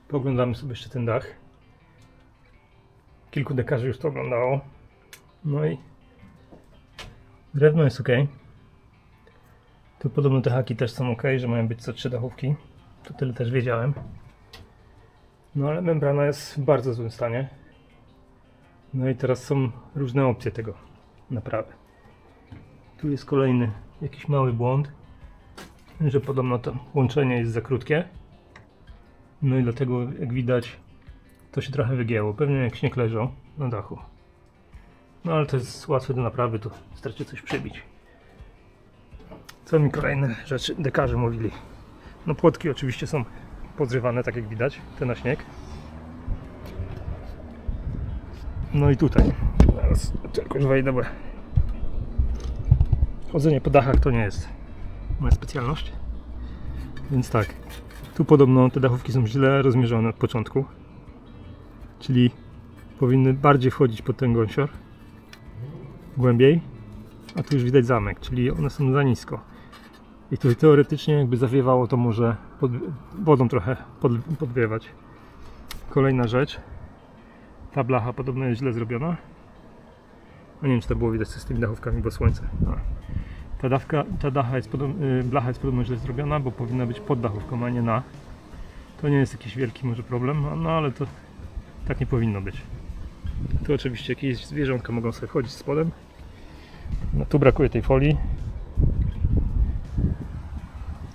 Pooglądamy sobie jeszcze ten dach. Kilku dekarzy już to oglądało. No i drewno jest ok. Tu podobno te haki też są ok, że mają być co 3 dachówki. To tyle też wiedziałem. No ale membrana jest w bardzo złym stanie. No i teraz są różne opcje tego naprawy. Tu jest kolejny jakiś mały błąd, że podobno to łączenie jest za krótkie. No i dlatego, jak widać, to się trochę wygięło. Pewnie jak śnieg leżał na dachu. No ale to jest łatwe do naprawy, to wystarczy coś przybić. Co mi kolejne rzeczy dekarze mówili? No płotki oczywiście są pozrywane, tak jak widać, te na śnieg. No i tutaj, zaraz tylko już wejdę, bo chodzenie po dachach to nie jest moja specjalność. Więc tak, tu podobno te dachówki są źle rozmierzone od początku. Czyli powinny bardziej wchodzić pod ten gąsior, głębiej, a tu już widać zamek, czyli one są za nisko. I tu teoretycznie jakby zawiewało, to może wodą trochę podwiewać. Kolejna rzecz, ta blacha podobno jest źle zrobiona. No nie wiem, czy to było widać z tymi dachówkami, bo słońce. No. Blacha jest podobno źle zrobiona, bo powinna być pod dachówką, a nie na. To nie jest jakiś wielki może problem, no ale to tak nie powinno być. Tu oczywiście jakieś zwierzątka mogą sobie wchodzić spodem. No, tu brakuje tej folii.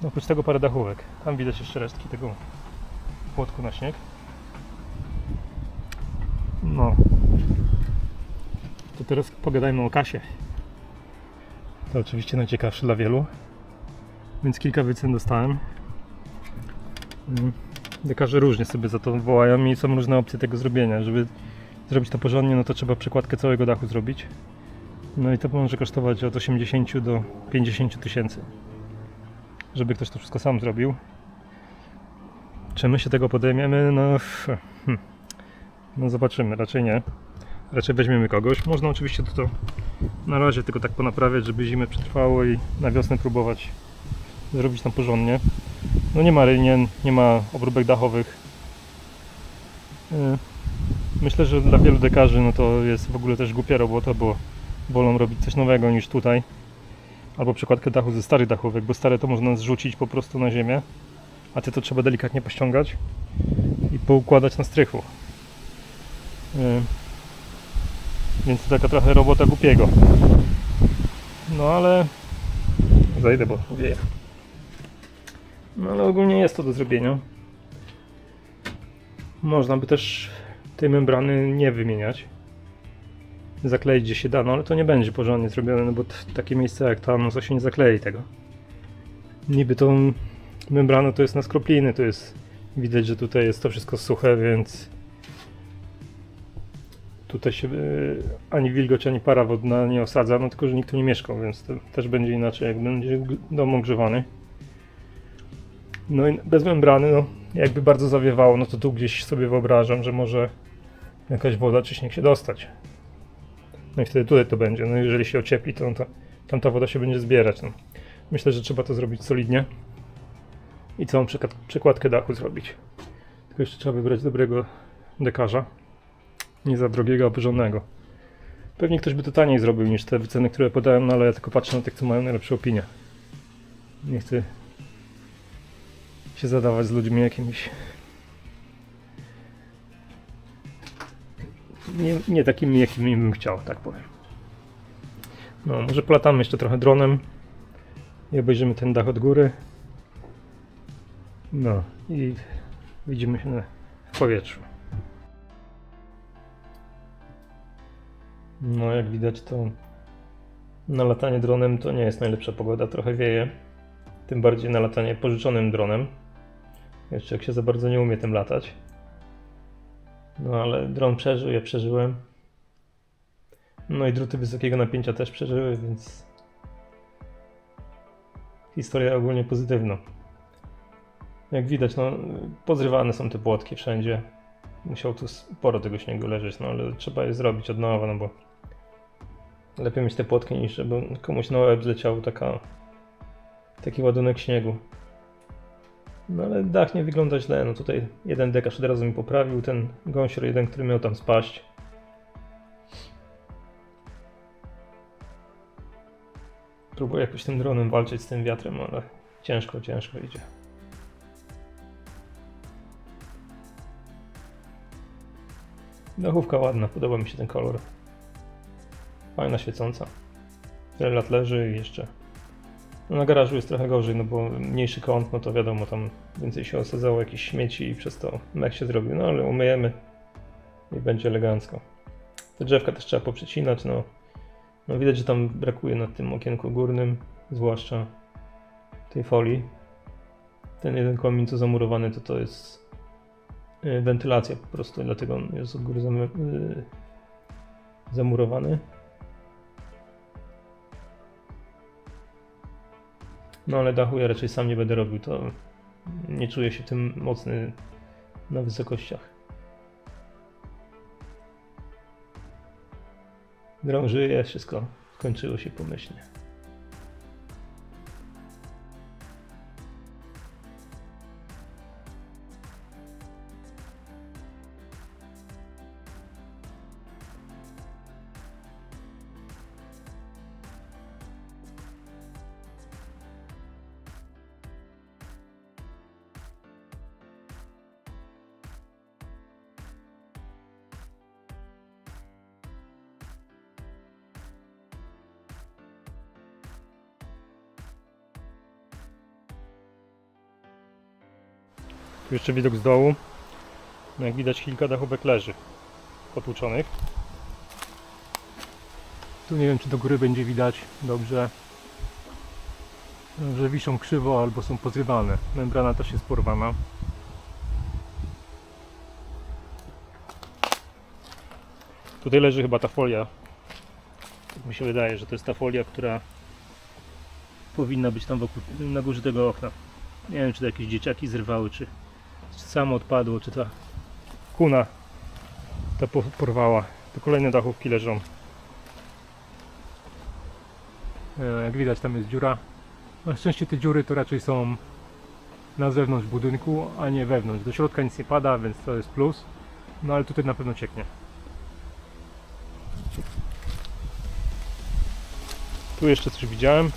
Oprócz tego parę dachówek. Tam widać jeszcze resztki tego płotku na śnieg. No. To teraz pogadajmy o kasie. To oczywiście najciekawsze dla wielu. Więc kilka wycen dostałem. Dekarze różnie sobie za to wołają i są różne opcje tego zrobienia. Żeby zrobić to porządnie, no to trzeba przekładkę całego dachu zrobić. No i to może kosztować od 80 do 50 tysięcy. Żeby ktoś to wszystko sam zrobił. Czy my się tego podejmiemy? No zobaczymy, raczej nie. Raczej weźmiemy kogoś. Można oczywiście to na razie tylko tak ponaprawiać, żeby zimę przetrwało i na wiosnę próbować zrobić tam porządnie. No nie ma rynien, nie ma obróbek dachowych. Myślę, że dla wielu dekarzy no to jest w ogóle też głupia robota, bo wolą robić coś nowego niż tutaj. Albo przekładkę dachu ze starych dachówek, bo stare to można zrzucić po prostu na ziemię, a te to trzeba delikatnie pościągać i poukładać na strychu. Więc to taka trochę robota głupiego. No ale zajdę, bo wieje. No ale ogólnie jest to do zrobienia. Można by też tej membrany nie wymieniać. Zakleić gdzie się da, no ale to nie będzie porządnie zrobione, no bo takie miejsce jak tam, no to się nie zaklei tego. Niby tą membraną to jest na skropliny, to jest widać, że tutaj jest to wszystko suche, więc tutaj się ani wilgoć, ani para wodna nie osadza, no tylko, że nikt tu nie mieszkał, więc to też będzie inaczej, jak będzie dom ogrzewany. No i bez membrany, no jakby bardzo zawiewało, no to tu gdzieś sobie wyobrażam, że może jakaś woda czy śnieg się dostać. No i wtedy tutaj to będzie, no jeżeli się ociepli, to tam ta woda się będzie zbierać. No. Myślę, że trzeba to zrobić solidnie i całą przekładkę dachu zrobić. Tylko jeszcze trzeba wybrać dobrego dekarza, nie za drogiego, a porządnego. Pewnie ktoś by to taniej zrobił niż te wyceny, które podałem, no ale ja tylko patrzę na tych, co mają najlepsze opinie. Nie chcę się zadawać z ludźmi jakimiś nie takimi, jakimi bym chciał, tak powiem. No, może polatamy jeszcze trochę dronem i obejrzymy ten dach od góry. No i widzimy się w powietrzu. No, jak widać, to na latanie dronem to nie jest najlepsza pogoda, trochę wieje. Tym bardziej na latanie pożyczonym dronem. Jeszcze jak się za bardzo nie umie tym latać. No ale dron przeżył, ja przeżyłem. No i druty wysokiego napięcia też przeżyły, więc historia ogólnie pozytywna. Jak widać, no pozrywane są te płotki wszędzie. Musiał tu sporo tego śniegu leżeć, no ale trzeba je zrobić od nowa, no bo lepiej mieć te płotki niż żeby komuś na łeb zleciał taki ładunek śniegu. No ale dach nie wygląda źle, no tutaj jeden dekarz od razu mi poprawił, ten gąsior jeden, który miał tam spaść. Próbuję jakoś tym dronem walczyć z tym wiatrem, ale ciężko idzie. Dachówka ładna, podoba mi się ten kolor. Fajna, świecąca. Tyle lat leży i jeszcze... No na garażu jest trochę gorzej, no bo mniejszy kąt, no to wiadomo, tam więcej się osadzało jakieś śmieci i przez to mech się zrobił, no ale umyjemy i będzie elegancko. Te drzewka też trzeba poprzecinać, no widać, że tam brakuje na tym okienku górnym, zwłaszcza tej folii. Ten jeden komin co zamurowany to jest wentylacja po prostu, dlatego on jest od góry zamurowany. No ale dachu ja raczej sam nie będę robił, to nie czuję się tym mocny na wysokościach. Dron żyje, wszystko skończyło się pomyślnie. Tu jeszcze widok z dołu. No jak widać, kilka dachówek leży potłuczonych. Tu nie wiem, czy do góry będzie widać dobrze, że wiszą krzywo albo są pozrywane. Membrana też jest porwana. Tutaj leży chyba ta folia. Tak mi się wydaje, że to jest ta folia, która powinna być tam wokół, na górze tego okna. Nie wiem, czy to jakieś dzieciaki zrywały, czy samo odpadło, czy ta kuna to porwała. To kolejne dachówki leżą. Jak widać, tam jest dziura. Na szczęście te dziury to raczej są na zewnątrz budynku, a nie wewnątrz. Do środka nic nie pada, więc to jest plus. No ale tutaj na pewno cieknie. Tu jeszcze coś widziałem.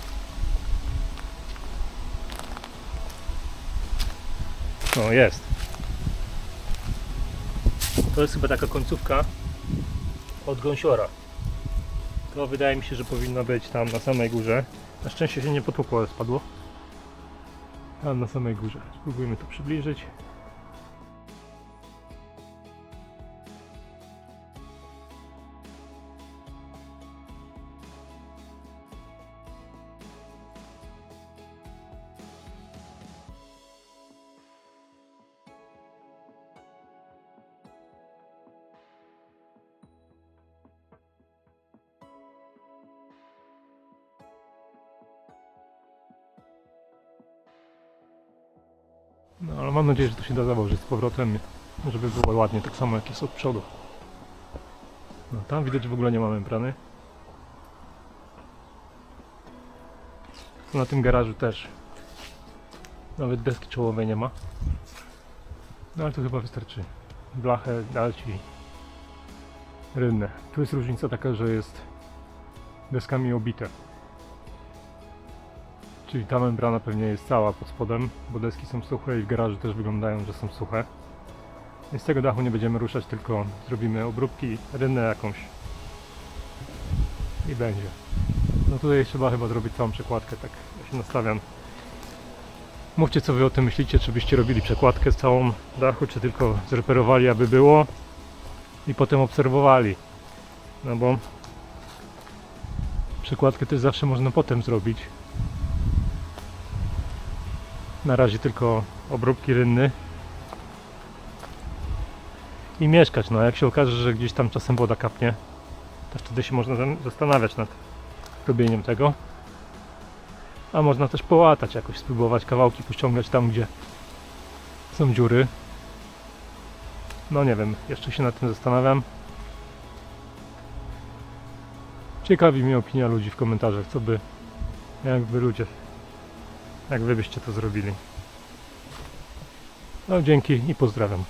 No jest. To jest chyba taka końcówka od gąsiora. To wydaje mi się, że powinno być tam na samej górze. Na szczęście się nie potłukło, ale spadło. Tam na samej górze. Spróbujmy to przybliżyć. No ale mam nadzieję, że to się da założyć z powrotem, żeby było ładnie, tak samo jak jest od przodu. No tam widać, że w ogóle nie ma membrany. Na tym garażu też. Nawet deski czołowej nie ma. No ale to chyba wystarczy. Blachę dać i rynne. Tu jest różnica taka, że jest deskami obite. Czyli ta membrana pewnie jest cała pod spodem, bo deski są suche i w garażu też wyglądają, że są suche. I z tego dachu nie będziemy ruszać, tylko zrobimy obróbki, rynnę jakąś i będzie. No tutaj trzeba chyba zrobić całą przekładkę, tak ja się nastawiam. Mówcie, co wy o tym myślicie, czy byście robili przekładkę z całą dachu, czy tylko zreperowali, aby było i potem obserwowali. No bo przekładkę też zawsze można potem zrobić. Na razie tylko obróbki rynny i mieszkać. No jak się okaże, że gdzieś tam czasem woda kapnie, to wtedy się można zastanawiać nad robieniem tego. A można też połatać jakoś, spróbować kawałki pościągać tam, gdzie są dziury. No nie wiem, jeszcze się nad tym zastanawiam. Ciekawi mnie opinia ludzi w komentarzach, co by, jak wy byście to zrobili. No dzięki i pozdrawiam.